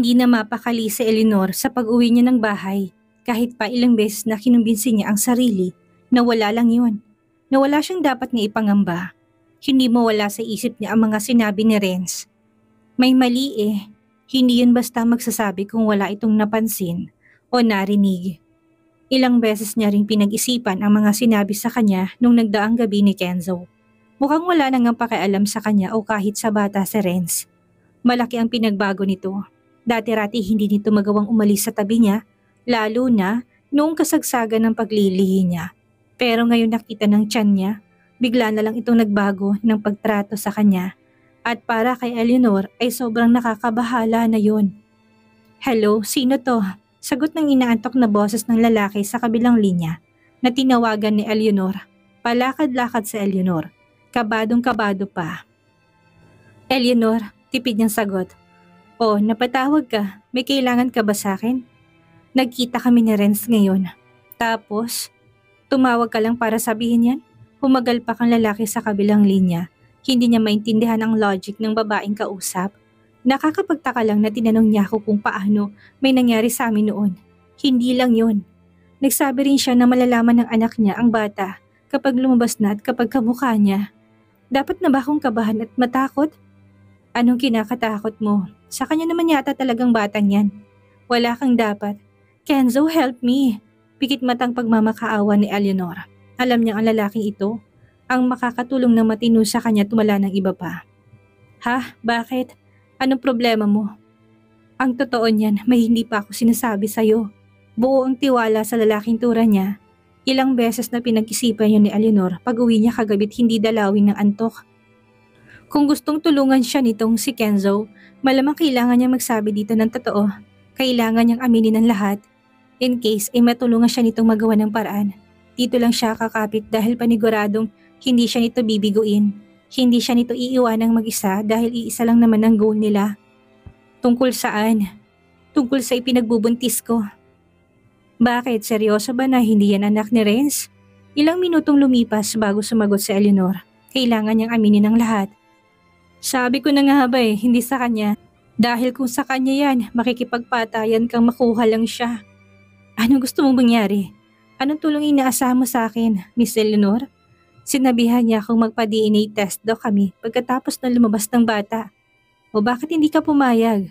Hindi na mapakali si Eleanor sa pag-uwi niya ng bahay kahit pa ilang beses na kinumbinsi niya ang sarili na wala lang yun. Na wala siyang dapat na ipangamba. Hindi mawala sa isip niya ang mga sinabi ni Renz. May mali eh. Hindi yun basta magsasabi kung wala itong napansin o narinig. Ilang beses niya ring pinag-isipan ang mga sinabi sa kanya nung nagdaang gabi ni Kenzo. Mukhang wala nang ang pakialam sa kanya o kahit sa bata si Renz. Malaki ang pinagbago nito. Dati-rati hindi nito magawang umalis sa tabi niya, lalo na noong kasagsagan ng paglilihi niya. Pero ngayon nakita ng tiyan niya, bigla na lang itong nagbago ng pagtrato sa kanya. At para kay Eleanor ay sobrang nakakabahala na yun. Hello, sino to? Sagot ng inaantok na boses ng lalaki sa kabilang linya na tinawagan ni Eleanor. Palakad-lakad sa Eleanor. Kabadong-kabado pa. Eleanor, tipid niyang sagot. Oh, napatawag ka. May kailangan ka ba sa akin? Nagkita kami ni Renz ngayon. Tapos, tumawag ka lang para sabihin yan? Humagal pa kang lalaki sa kabilang linya. Hindi niya maintindihan ang logic ng babaeng kausap. Nakakapagtaka lang na tinanong niya ako kung paano may nangyari sa amin noon. Hindi lang yun. Nagsabi rin siya na malalaman ng anak niya ang bata kapag lumabas na at kapag kamukha niya. Dapat na ba akong kabahan at matakot? Anong kinakatakot mo? Sa kanya naman yata talagang bata niyan. Wala kang dapat. Kenzo, help me. Pikit matang pagmamakaawa ni Eleanor. Alam niya ang lalaking ito, ang makakatulong na matino sa kanya tumala ng iba pa. Ha? Bakit? Anong problema mo? Ang totoo niyan, may hindi pa ako sinasabi sa'yo. Buo ang tiwala sa lalaking tura niya. Ilang beses na pinag-isipan niya ni Eleanor pag-uwi niya kagabit hindi dalawin ng antok. Kung gustong tulungan siya nitong si Kenzo, malamang kailangan niya magsabi dito ng totoo. Kailangan niyang aminin ang lahat. In case ay matulungan siya nitong magawa ng paraan. Dito lang siya kakapit dahil paniguradong hindi siya nito bibiguin. Hindi siya nito iiwanang mag-isa dahil iisa lang naman ang goal nila. Tungkol saan? Tungkol sa ipinagbubuntis ko. Bakit? Seryoso ba na hindi yan anak ni Renz? Ilang minutong lumipas bago sumagot si Eleanor. Kailangan niyang aminin ang lahat. Sabi ko na nga ba hindi sa kanya. Dahil kung sa kanya yan, makikipagpatayan kang makuha lang siya. Anong gusto mong mangyari? Anong tulong inaasahan mo sa akin, Miss Eleanor? Sinabihan niya akong magpa-DNA test daw kami pagkatapos na lumabas ng bata. O bakit hindi ka pumayag?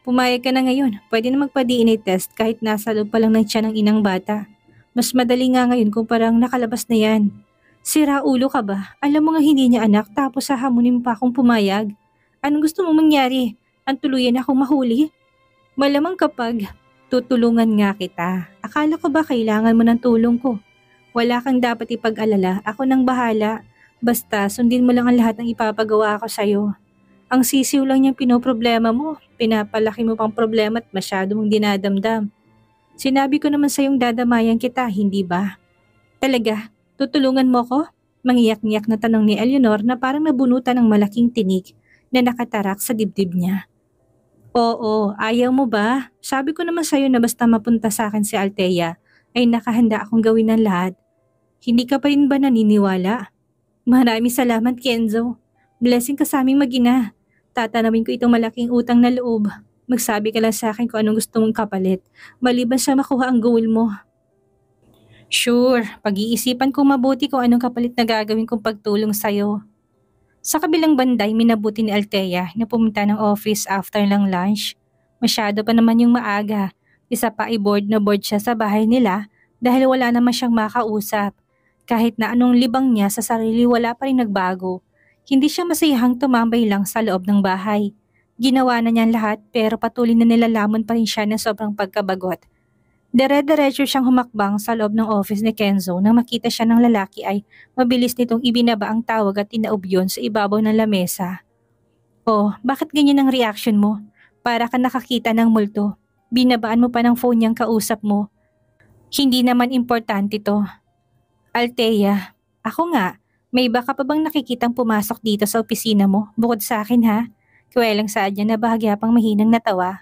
Pumayag ka na ngayon, pwede na magpa-DNA test kahit nasa loob pa lang ng tiyan ng inang bata. Mas madali nga ngayon kung parang nakalabas na yan. Sira ulo ka ba? Alam mo nga hindi niya anak tapos hahamunin pa akong pumayag. Anong gusto mong mangyari? Ang tuluyan akong mahuli? Malamang kapag tutulungan nga kita. Akala ko ba kailangan mo ng tulong ko? Wala kang dapat ipag-alala. Ako nang bahala. Basta sundin mo lang ang lahat ng ipapagawa ko sa'yo. Ang sisiw lang niyang pinoproblema mo. Pinapalaki mo pang problema at masyado mong dinadamdam. Sinabi ko naman sa'yong dadamayan kita, hindi ba? Talaga? Tutulungan mo ko? Mangiyak-ngiyak na tanong ni Eleanor na parang nabunutan ng malaking tinik na nakatarak sa dibdib niya. Oo, ayaw mo ba? Sabi ko naman sa'yo na basta mapunta sa akin si Althea ay nakahanda akong gawin ng lahat. Hindi ka pa rin ba naniniwala? Maraming salamat, Kenzo. Blessing ka sa aming mag-ina. Tatanawin ko itong malaking utang na loob. Magsabi ka lang sa akin kung anong gusto mong kapalit, maliban sa makuha ang goal mo. Sure, pag-iisipan kong mabuti kung anong kapalit na gagawin kong pagtulong sa'yo. Sa kabilang banday, minabuti ni Althea na pumunta ng office after ng lunch. Masyado pa naman yung maaga. Isa pa ay bored na bored siya sa bahay nila dahil wala naman siyang makausap. Kahit na anong libang niya sa sarili wala pa rin nagbago. Hindi siya masayahang tumambay lang sa loob ng bahay. Ginawa na niya lahat pero patuloy na nilalamon pa rin siya ng sobrang pagkabagot. Dire-diretso siyang humakbang sa loob ng office ni Kenzo nang makita siya ng lalaki ay mabilis nitong ibinaba ang tawag at tinaob yun sa ibabaw ng lamesa. Oh, bakit ganyan ang reaction mo? Para ka nakakita ng multo. Binabaan mo pa ng phone niyang kausap mo. Hindi naman importante to. Althea, ako nga, may iba ka pa bang nakikitang pumasok dito sa opisina mo bukod sa akin ha? Kwelang saad niya na bahagya pang mahinang natawa.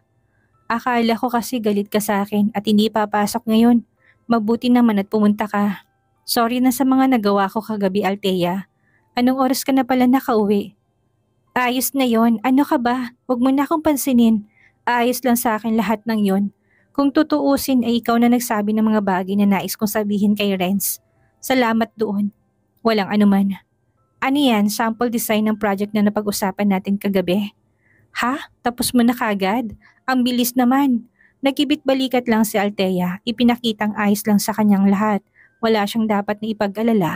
Akala ko kasi galit ka sa akin at hindi papasok ngayon. Mabuti naman at pumunta ka. Sorry na sa mga nagawa ko kagabi, Althea. Anong oras ka na pala nakauwi? Ayos na yon. Ano ka ba? Huwag mo na akong pansinin. Ayos lang sa akin lahat ng yon. Kung tutuusin ay ikaw na nagsabi ng mga bagay na nais kong sabihin kay Renz. Salamat doon. Walang anuman. Ano yan, sample design ng project na napag-usapan natin kagabi? Ha? Tapos mo na kagad? Ang bilis naman. Nagkibit-balikat lang si Althea, ipinakitang ayos lang sa kanyang lahat. Wala siyang dapat na ipag-alala.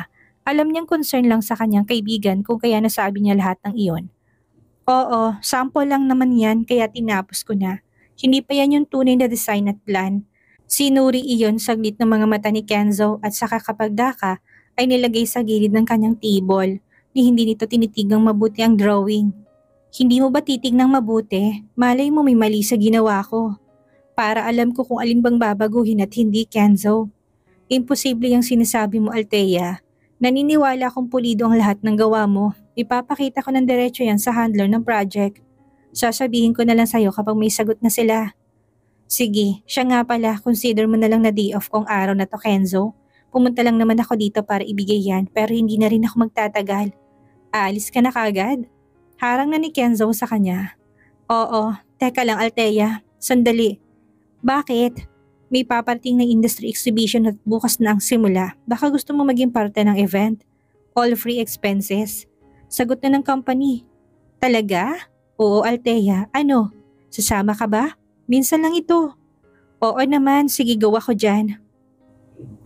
Alam niyang concern lang sa kanyang kaibigan kung kaya nasabi niya lahat ng iyon. Oo, sample lang naman yan kaya tinapos ko na. Hindi pa yan yung tunay na design at plan. Sinuri iyon saglit ng mga mata ni Kenzo at saka kapag daka ay nilagay sa gilid ng kanyang table ni hindi nito tinitigang mabuti ang drawing. Hindi mo ba titignang mabuti? Malay mo may mali sa ginawa ko. Para alam ko kung alin bang babaguhin at hindi, Kenzo. Imposible yung sinasabi mo, Althea. Naniniwala kong pulido ang lahat ng gawa mo. Ipapakita ko ng diretso yan sa handler ng project. Sasabihin ko na lang sa'yo kapag may sagot na sila. Sige, siya nga pala, consider mo na lang na day off kong araw na to, Kenzo. Pumunta lang naman ako dito para ibigay yan pero hindi na rin ako magtatagal. Aalis ka na kagad? Harang na ni Kenzo sa kanya. Oo, teka lang Althea, sandali. Bakit? May paparating na industry exhibition at bukas na ang simula. Baka gusto mo maging parte ng event. All free expenses. Sagot na ng company. Talaga? Oo Althea, ano? Sasama ka ba? Minsan lang ito. Oo naman, sige gawa ko dyan.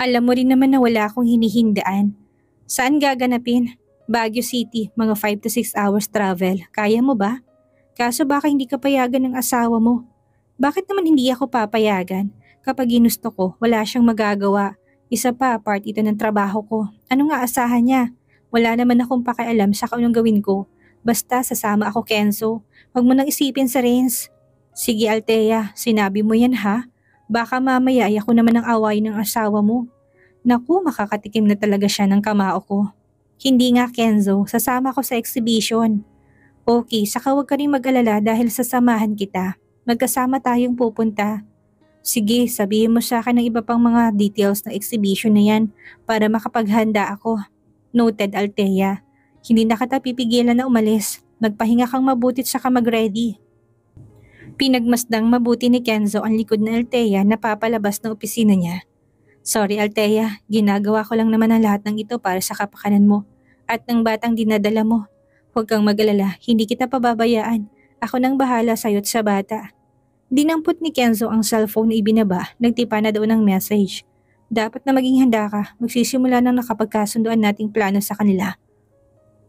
Alam mo rin naman na wala akong hinihindaan. Saan gaganapin? Baguio City, mga 5 to 6 hours travel. Kaya mo ba? Kaso baka hindi ka payagan ng asawa mo. Bakit naman hindi ako papayagan? Kapag ginusto ko, wala siyang magagawa. Isa pa, part ito ng trabaho ko. Ano nga asahan niya? Wala naman akong pakialam sa kung anong gawin ko. Basta sasama ako, Kenzo. Huwag mo nang isipin sa Renz. Sige Althea, sinabi mo yan ha? Baka mamaya ay ako naman ang away ng asawa mo. Naku, makakatikim na talaga siya ng kamao ko. Hindi nga Kenzo, sasama ko sa exhibition. Okay, saka huwag ka rin mag-alala dahil sasamahan kita. Magkasama tayong pupunta. Sige, sabihin mo sa akin ng iba pang mga details ng exhibition na yan para makapaghanda ako. Noted Althea. Hindi na kita pipigilan na umalis. Magpahinga kang mabuti at saka mag-ready. Pinagmasdang mabuti ni Kenzo ang likod na Althea na papalabas ng opisina niya. Sorry Althea, ginagawa ko lang naman ang lahat ng ito para sa kapakanan mo at ng batang dinadala mo. Huwag kang mag-alala, hindi kita pababayaan. Ako nang bahala sa'yo at sa bata. Dinampot ni Kenzo ang cellphone na ibinaba, nagtipa na doon ng message. Dapat na maging handa ka, magsisimula nang nakapagkasunduan nating plano sa kanila.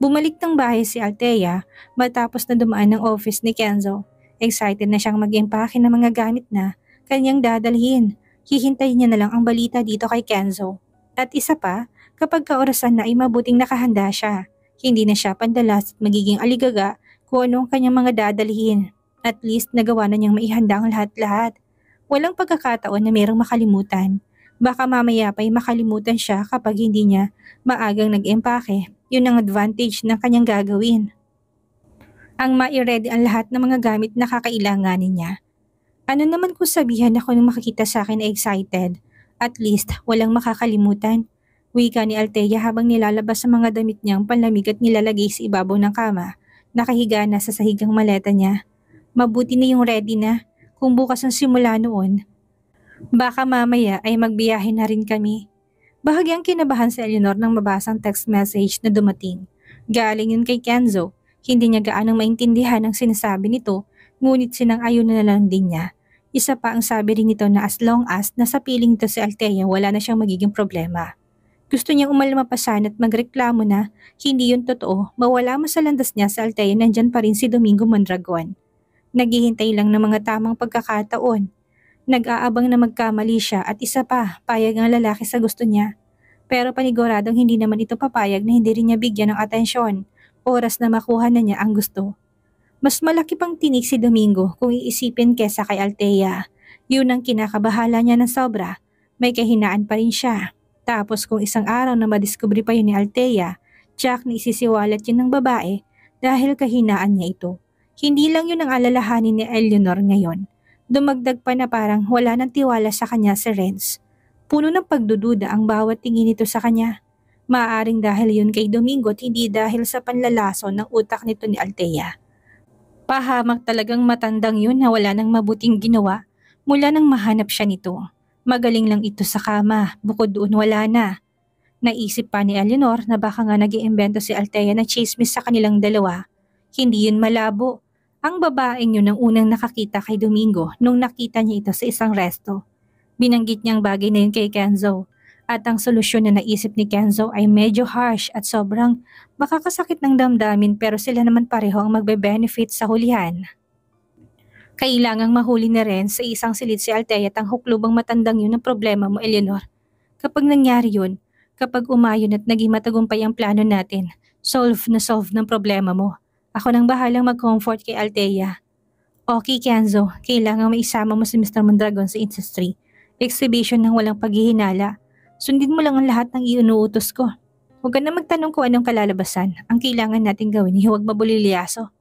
Bumalik ng bahay si Althea matapos na dumaan ng office ni Kenzo. Excited na siyang mag-empake ng mga gamit na kanyang dadalhin. Hihintayin niya na lang ang balita dito kay Kenzo. At isa pa, kapag kaorasan na ay mabuting nakahanda siya. Hindi na siya pandalas at magiging aligaga kung ano ang kanyang mga dadalhin. At least nagawa na niyang maihanda ang lahat-lahat. Walang pagkakataon na mayroong makalimutan. Baka mamaya pa'y makalimutan siya kapag hindi niya maagang nag-empake. Yun ang advantage ng kanyang gagawin. Ang mai-ready ang lahat ng mga gamit na kakailanganin niya. Ano naman kung sabihan ako nung makikita sa akin na excited? At least walang makakalimutan. Wika ni Althea habang nilalabas ang mga damit niyang panlamig at nilalagay sa ibabaw ng kama. Nakahiga na sa sahigang maleta niya. Mabuti na yung ready na. Kung bukas ang simula noon, baka mamaya ay magbiyahe na rin kami. Bahagyang kinabahan si Eleanor nang mabasang text message na dumating. Galing yun kay Kenzo. Hindi niya gaanong maintindihan ang sinasabi nito, ngunit sinang-ayon na lang din niya. Isa pa ang sabi rin nito na as long as nasa piling nito si Althea wala na siyang magiging problema. Gusto niyang umalmapasan at magreklamo na hindi yun totoo, mawala mo sa landas niya sa Althea nandyan pa rin si Domingo Mondragon. Naghihintay lang ng mga tamang pagkakataon. Nag-aabang na magkamali siya at isa pa, payag ang lalaki sa gusto niya. Pero paniguradong hindi naman ito papayag na hindi rin niya bigyan ng atensyon. Oras na makuha na niya ang gusto. Mas malaki pang tinik si Domingo kung iisipin kesa kay Althea. Yun ang kinakabahala niya ng sobra. May kahinaan pa rin siya. Tapos kung isang araw na madiskubre pa yun ni Althea, Jack na isisiwalat yun ng babae dahil kahinaan niya ito. Hindi lang yun ang alalahanin ni Eleanor ngayon. Dumagdag pa na parang wala nang tiwala sa kanya si Renz. Puno ng pagdududa ang bawat tingin nito sa kanya. Maaaring dahil yun kay Domingo at hindi dahil sa panlalason ng utak nito ni Althea. Pahamak talagang matandang yun na wala nang mabuting ginawa mula nang mahanap siya nito. Magaling lang ito sa kama, bukod doon wala na. Naisip pa ni Eleanor na baka nga nag-iimbento si Althea na chismis sa kanilang dalawa. Hindi yun malabo. Ang babaeng yun ang unang nakakita kay Domingo nung nakita niya ito sa isang resto. Binanggit niyang bagay na yun kay Kenzo. At ang solusyon na naisip ni Kenzo ay medyo harsh at sobrang makakasakit ng damdamin pero sila naman pareho ang magbe-benefit sa hulihan. Kailangang mahuli na rin sa isang silid si Althea at ang huklubang matandang yun ang problema mo, Eleanor. Kapag nangyari yun, kapag umayon at naging matagumpay ang plano natin, solve na solve ng problema mo. Ako nang bahalang mag-comfort kay Althea. Okay, Kenzo, kailangan maisama mo si Mr. Mondragon sa industry. Exhibition ng walang paghihinala. Sundin mo lang ang lahat ng iunuutos ko. Huwag ka na magtanong kung anong kalalabasan. Ang kailangan natin gawin ay huwag mabulilyaso.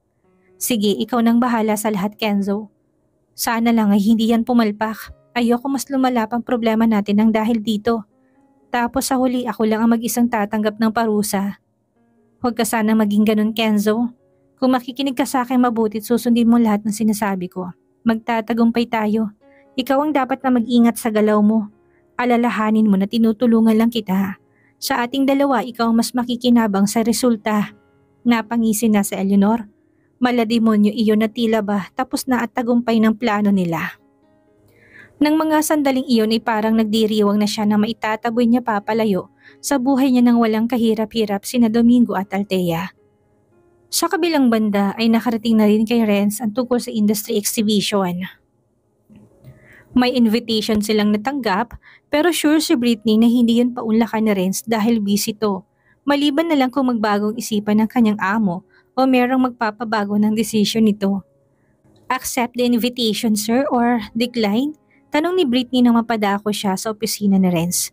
Sige, ikaw nang bahala sa lahat, Kenzo. Sana lang ay hindi yan pumalpak. Ayoko mas lumala pang problema natin nang dahil dito. Tapos sa huli ako lang ang mag-isang tatanggap ng parusa. Huwag ka sana maging ganun, Kenzo. Kung makikinig ka sa akin mabuti at susundin mo lahat ng sinasabi ko, magtatagumpay tayo. Ikaw ang dapat na mag-ingat sa galaw mo. Alalahanin mo na tinutulungan lang kita. Sa ating dalawa, ikaw ang mas makikinabang sa resulta. Napangisi na sa Eleanor. Malademonyo iyon na tila ba tapos na at tagumpay ng plano nila. Nang mga sandaling iyon ay parang nagdiriwang na siya na maitataboy niya papalayo sa buhay niya nang walang kahirap-hirap sina Domingo at Althea. Sa kabilang banda ay nakarating na rin kay Renz ang tungkol sa industry exhibition. May invitation silang natanggap pero sure si Britney na hindi yun paunlakan ni Renz dahil busy to. Maliban na lang kung magbagong isipan ng kanyang amo o merong magpapabago ng desisyon nito. Accept the invitation, sir, or decline? Tanong ni Britney nang mapadako siya sa opisina ni Renz.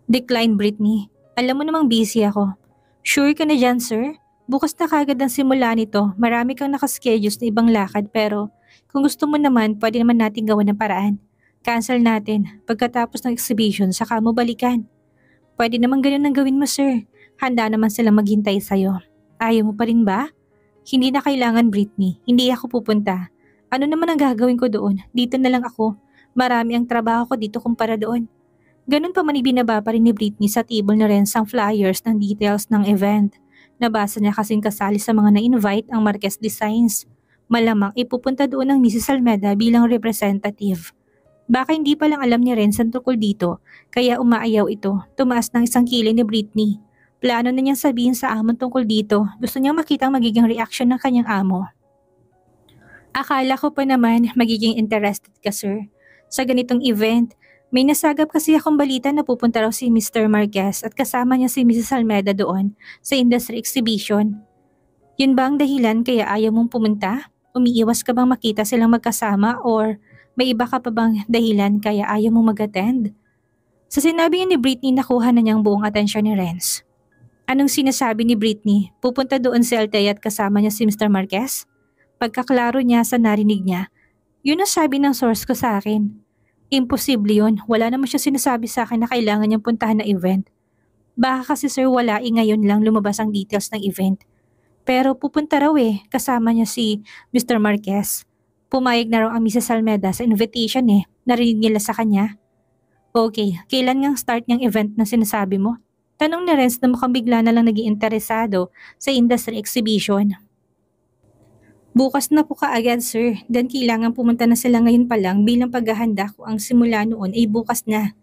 Decline, Britney. Alam mo namang busy ako. Sure ka na dyan, sir? Bukas na kagad ang simula nito. Marami kang nakaschedules na ibang lakad pero kung gusto mo naman, pwede naman natin gawan ng paraan. Cancel natin. Pagkatapos ng exhibition, saka mo balikan. Pwede naman ganun ang gawin mo, sir. Handa naman silang maghintay sa'yo. Ayaw mo pa rin ba? Hindi na kailangan, Britney. Hindi ako pupunta. Ano naman ang gagawin ko doon? Dito na lang ako. Marami ang trabaho ko dito kumpara doon. Ganun pa man ibinaba pa rin ni Britney sa table na rin sang flyers ng details ng event. Nabasa niya kasing kasali sa mga na-invite ang Marquez Designs. Malamang ipupunta doon ang Mrs. Almeda bilang representative. Baka hindi pa lang alam ni Renz ang tungkol dito, kaya umaayaw ito. Tumaas ng isang kilay ni Britney. Plano na niyang sabihin sa amo tungkol dito. Gusto niyang makita ang magiging reaksyon ng kanyang amo. Akala ko pa naman magiging interested ka, sir. Sa ganitong event, may nasagap kasi akong balita na pupunta raw si Mr. Marquez at kasama niya si Mrs. Almeda doon sa industry exhibition. Yun ba ang dahilan kaya ayaw mong pumunta? Umiiwas ka bang makita silang magkasama or may iba ka pa bang dahilan kaya ayaw mong mag-attend? Sa sinabi ni Britney, nakuha na niyang buong atensyon ni Renz. Anong sinasabi ni Britney? Pupunta doon si Althea at kasama niya si Mr. Marquez? Pagkaklaro niya sa narinig niya, yun ang sabi ng source ko sa akin. Imposible yun. Wala naman siya sinasabi sa akin na kailangan niyang puntahan na event. Baka kasi sir wala ngayon lang lumabas ang details ng event. Pero pupunta raw kasama niya si Mr. Marquez. Pumayag na raw ang Mrs. Almeda sa invitation narinig nila sa kanya. Okay, kailan ngang start niyang event na sinasabi mo? Tanong ni Renz na mukhang bigla na lang naging interesado sa industry exhibition. Bukas na po kaagad, sir. Dan kailangan pumunta na sila ngayon pa lang bilang paghahanda ko ang simula noon ay bukas na.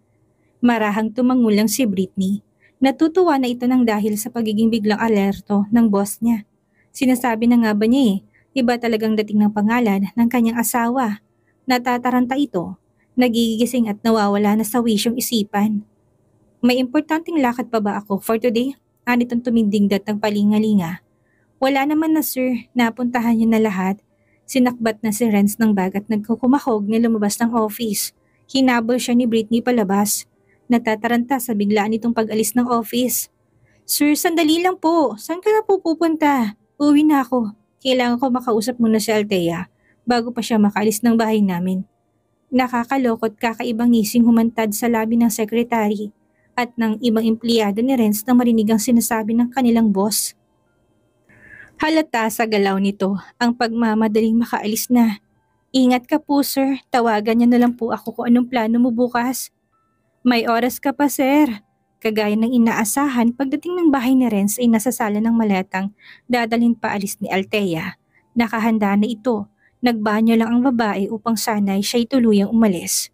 Marahang tumangulang si Britney. Natutuwa na ito ng dahil sa pagiging biglang alerto ng boss niya. Sinasabi na nga ba niya iba talagang dating ng pangalan ng kanyang asawa. Natataranta ito, nagigising at nawawala na sa wisyong isipan. May importanteng lakad pa ba ako for today? Anitong tumindingdat ng palingalinga. Wala naman na sir, napuntahan niya na lahat. Sinakbat na si Renz ng bag at nagkukumahog na lumabas ng office. Hinabol siya ni Britney palabas. Natataranta sa biglaan nitong pag-alis ng office. Sir, sandali lang po. Saan ka na po pupunta? Uwi na ako. Kailangan ko makausap muna si Althea bago pa siya makaalis ng bahay namin. Nakakalokot kakaibang ngising humantad sa labi ng sekretary at ng ibang empleyado ni Renz na marinig ang sinasabi ng kanilang boss. Halata sa galaw nito ang pagmamadaling makaalis na. Ingat ka po sir, tawagan niyo na lang po ako kung anong plano mo bukas. May oras ka pa sir. Kagaya ng inaasahan, pagdating ng bahay ni Renz ay nasa sala ng maletang dadalhin paalis ni Althea. Nakahanda na ito. Nagbanyo lang ang babae upang sanay siya'y tuluyang umalis.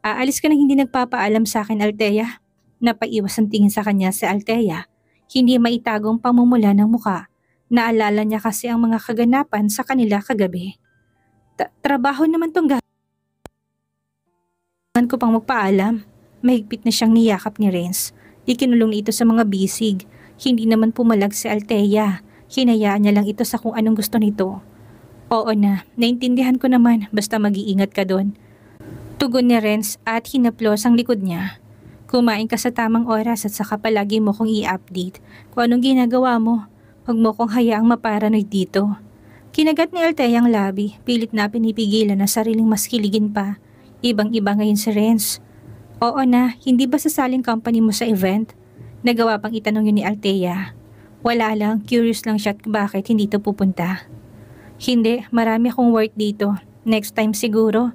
Aalis ka nang hindi nagpapaalam sa akin, Althea. Napaiwas ang tingin sa kanya si Althea. Hindi maitagong pamumula ng muka. Naalala niya kasi ang mga kaganapan sa kanila kagabi. Trabaho naman tong ko pang magpaalam. Mahigpit na siyang niyakap ni Renz. Ikinulong ito sa mga bisig. Hindi naman pumalag si Althea. Hinayaan niya lang ito sa kung anong gusto nito. Oo na, naintindihan ko naman, basta mag-iingat ka doon. Tugon ni Renz at hinaplos ang likod niya. Kumain ka sa tamang oras at saka palagi mo kong i-update kung anong ginagawa mo. Huwag mo kong hayaang maparanoid dito. Kinagat ni Althea ang labi, pilit na pinipigilan na sariling mas kiligin pa. Ibang-iba ngayon si Renz. Oo na, hindi ba sasaling company mo sa event? Nagawa pang itanong yun ni Althea. Wala lang, curious lang siya bakit hindi to pupunta. Hindi, marami akong work dito. Next time siguro.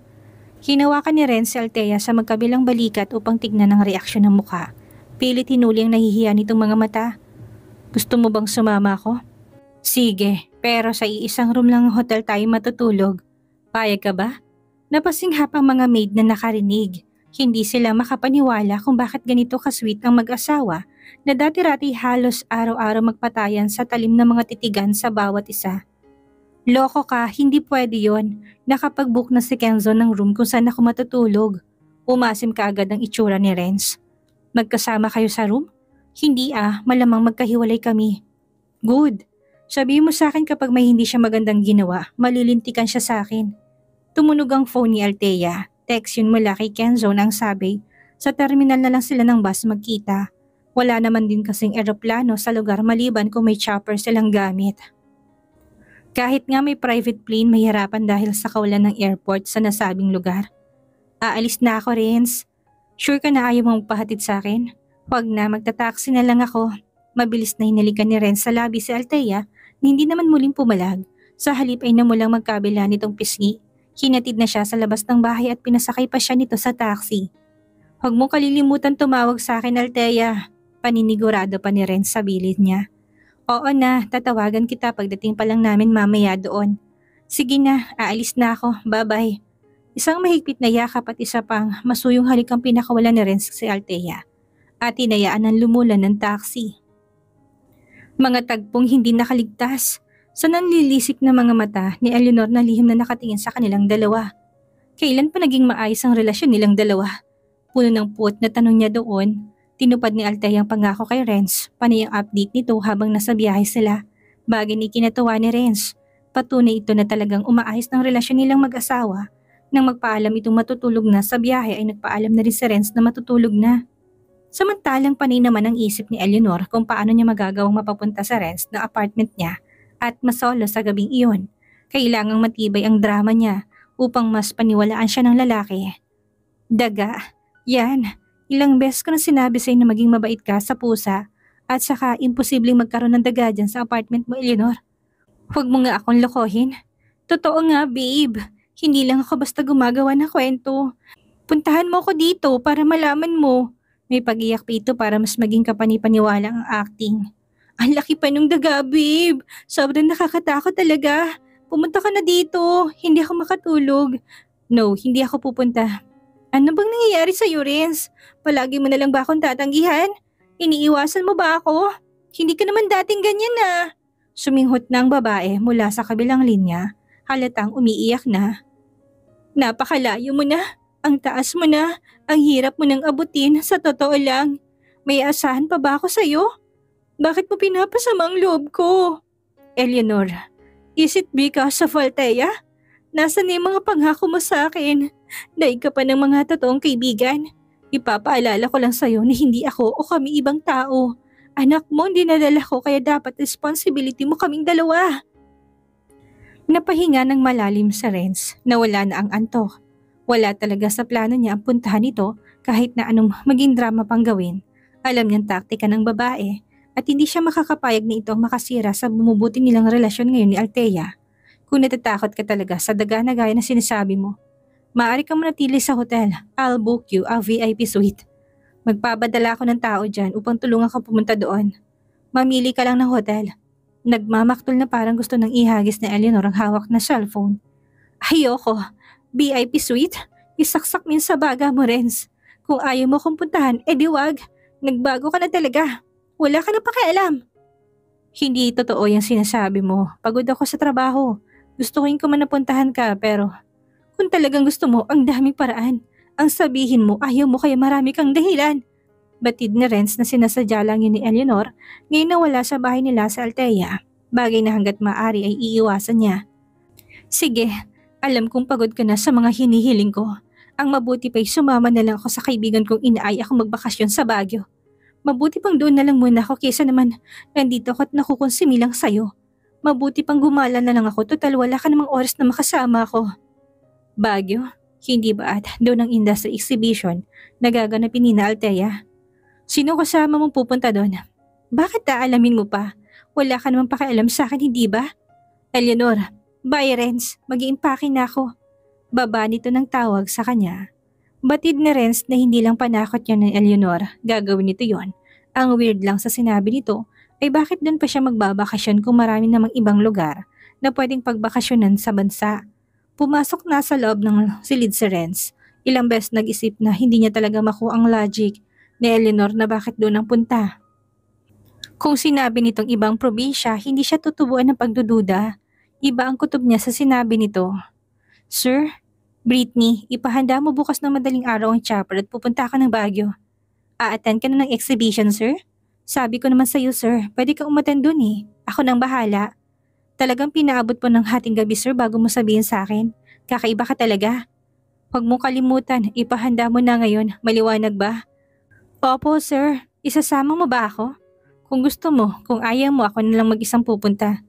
Hinawakan ni Renz si Althea sa magkabilang balikat upang tignan ang reaksyon ng mukha. Pilit hinuli ang nahihiya nitong mga mata. Gusto mo bang sumama ako? Sige, pero sa iisang room lang ng hotel tayo matutulog. Payag ka ba? Napasinghap ang mga maid na nakarinig. Hindi sila makapaniwala kung bakit ganito kasweet ang mag-asawa na dati-rati halos araw-araw magpatayan sa talim ng mga titigan sa bawat isa. Loko ka, hindi pwede yon. Nakapag-book na si Kenzo ng room kung saan ako matutulog. Umasim ka agad ang itsura ni Renz. Magkasama kayo sa room? Hindi malamang magkahiwalay kami. Good. Sabihin mo sa akin kapag may hindi siya magandang ginawa, malilintikan siya sa akin. Tumunog ang phone ni Althea. Text yun mula kay Kenzo na ang sabi, sa terminal na lang sila ng bus magkita. Wala naman din kasing eroplano sa lugar maliban kung may chopper silang gamit. Kahit nga may private plane, may hirapan dahil sa kawalan ng airport sa nasabing lugar. Aalis na ako, Renz. Sure ka na ayaw mong pahatid sa akin? Huwag na, magta-taxi na lang ako. Mabilis na hinalikan ni Renz sa labi si Althea na hindi naman muling pumalag. Sa halip ay namulang magkabila nitong pisngi. Hinatid na siya sa labas ng bahay at pinasakay pa siya nito sa taxi. Huwag mong kalilimutan tumawag sa akin, Althea. Paninigurado pa ni Renz sa bilid niya. Oo na, tatawagan kita pagdating pa lang namin mamaya doon. Sige na, aalis na ako, bye-bye. Isang mahigpit na yakap at isa pang masuyong halik ang pinakawalan ni Renz si Althea. At hinayaan ng lumulan ng taxi. Mga tagpong hindi nakaligtas. Sa nanlilisik na mga mata ni Eleanor na lihim na nakatingin sa kanilang dalawa. Kailan pa naging maayos ang relasyon nilang dalawa? Puno ng puot na tanong niya doon. Tinupad ni Althea ang pangako kay Renz, panay ang update nito habang nasa biyahe sila. Bagay ni ikinatawa ni Renz. Patunay ito na talagang umaayos ng relasyon nilang mag-asawa. Nang magpaalam itong matutulog na sa biyahe ay nagpaalam na rin si Renz na matutulog na. Samantalang panay naman ang isip ni Eleanor kung paano niya magagawang mapapunta sa Renz na apartment niya at masolo sa gabing iyon. Kailangang matibay ang drama niya upang mas paniwalaan siya ng lalaki. Daga, yan. Ilang beses ko na sinabi sa'yo na maging mabait ka sa pusa at saka imposibleng magkaroon ng daga dyan sa apartment mo, Eleanor. Huwag mo nga akong lokohin. Totoo nga, babe. Hindi lang ako basta gumagawa ng kwento. Puntahan mo ako dito para malaman mo. May pag-iyak pa ito para mas maging kapani-paniwala ang acting. Ang laki pa nung daga, babe. Sobrang nakakatakot talaga. Pumunta ka na dito. Hindi ako makatulog. No, hindi ako pupunta. Ano bang nangyayari sa'yo, Renz? Palagi mo na lang ba akong tatanggihan? Iniiwasan mo ba ako? Hindi ka naman dating ganyan na. Suminghot na ang babae mula sa kabilang linya. Halatang umiiyak na. Napakalayo mo na. Ang taas mo na. Ang hirap mo nang abutin. Sa totoo lang. May asahan pa ba ako sa'yo? Bakit mo pinapasama ang loob ko? Eleanor, is it because of Althea? Nasaan na yung mga pangako mo sa akin? Daig ka pa ng mga totoong kaibigan. Ipapaalala ko lang sa'yo na hindi ako o kami ibang tao. Anak mo ang dinadala ko kaya dapat responsibility mo kaming dalawa. Napahinga ng malalim sa Renz na wala na ang antok. Wala talaga sa plano niya ang puntahan ito kahit na anong maging drama pang gawin. Alam niyang taktika ng babae at hindi siya makakapayag na ito ang makasira sa bumubuti nilang relasyon ngayon ni Althea. Kung natatakot ka talaga sa daga na gaya na sinasabi mo, maaari kang manatili sa hotel. I'll book you a VIP suite. Magpapadala ako ng tao dyan upang tulungan ka pumunta doon. Mamili ka lang ng hotel. Nagmamaktol na parang gusto nang ihagis ni Eleanor ang hawak na cellphone. Ayoko. VIP suite? Isaksak mo yun sa baga mo, Renz. Kung ayaw mo kong puntahan, edi wag. Nagbago ka na talaga. Wala ka na pakialam. Hindi totoo yung sinasabi mo. Pagod ako sa trabaho. Gusto ko yung kumanapuntahan ka pero kung talagang gusto mo, ang daming paraan. Ang sabihin mo, ayaw mo kaya marami kang dahilan. Batid ni Renz na sinasadya lang yun ni Eleanor ngayon na wala sa bahay nila sa Althea. Bagay na hanggat maaari ay iiwasan niya. Sige, alam kong pagod ka na sa mga hinihiling ko. Ang mabuti pa'y sumama na lang ako sa kaibigan kong inaaya akong magbakasyon sa Baguio. Mabuti pang doon na lang muna ako kaysa naman nandito ako at nakukonsumi lang sa'yo. Mabuti pang gumala na lang ako total wala ka namang oras na makasama ako. Baguio? Hindi ba at doon ang industry exhibition na gaganapin ni na Althea? Sino kasama mong pupunta doon? Bakit aalamin mo pa? Wala ka namang pakialam sa akin, hindi ba? Eleanor, bye Renz, mag-iimpake na ako. Baba nito ng tawag sa kanya. Batid ni Renz na hindi lang panakot yan ng Eleanor, gagawin nito yon. Ang weird lang sa sinabi nito ay bakit doon pa siya magbabakasyon kung marami namang ibang lugar na pwedeng pagbakasyonan sa bansa. Pumasok na sa loob ng silid si Renz. Ilang beses nag-isip na hindi niya talaga makuha ang logic ni Eleanor na bakit doon ang punta. Kung sinabi nitong ibang probinsya, hindi siya tutubuan ng pagdududa. Iba ang kutob niya sa sinabi nito. Sir, Britney, ipahanda mo bukas ng madaling araw ang chopper at pupunta ka ng Baguio. A-attend ka na ng exhibition, sir? Sabi ko naman sa'yo, sir, pwede kang umattend dun eh. Ako nang bahala. Talagang pinaabot po ng hating gabi, sir, bago mo sabihin sa akin. Kakaiba ka talaga. Huwag mong kalimutan, ipahanda mo na ngayon. Maliwanag ba? Opo, sir. Isasama mo ba ako? Kung gusto mo, kung ayaw mo, ako na lang mag-isang pupunta.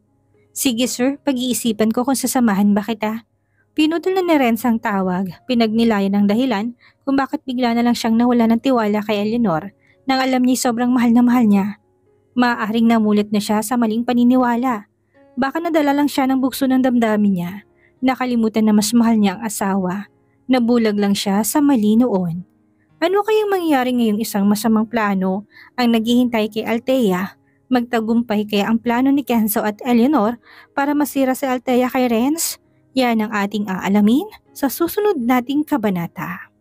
Sige, sir, pag-iisipan ko kung sasamahan ba kita. Pinutol na ni Renz ang tawag, pinagnilayan ang dahilan kung bakit bigla na lang siyang nawala ng tiwala kay Eleanor nang alam niya sobrang mahal na mahal niya. Maaaring namulat na siya sa maling paniniwala. Baka nadala lang siya ng bugso ng damdamin niya. Nakalimutan na mas mahal niya ang asawa. Nabulag lang siya sa mali noon. Ano kayang mangyayari ngayong isang masamang plano ang naghihintay kay Althea? Magtagumpay kaya ang plano ni Kenzo at Eleanor para masira si Althea kay Renz? Yan ang ating aalamin sa susunod nating kabanata.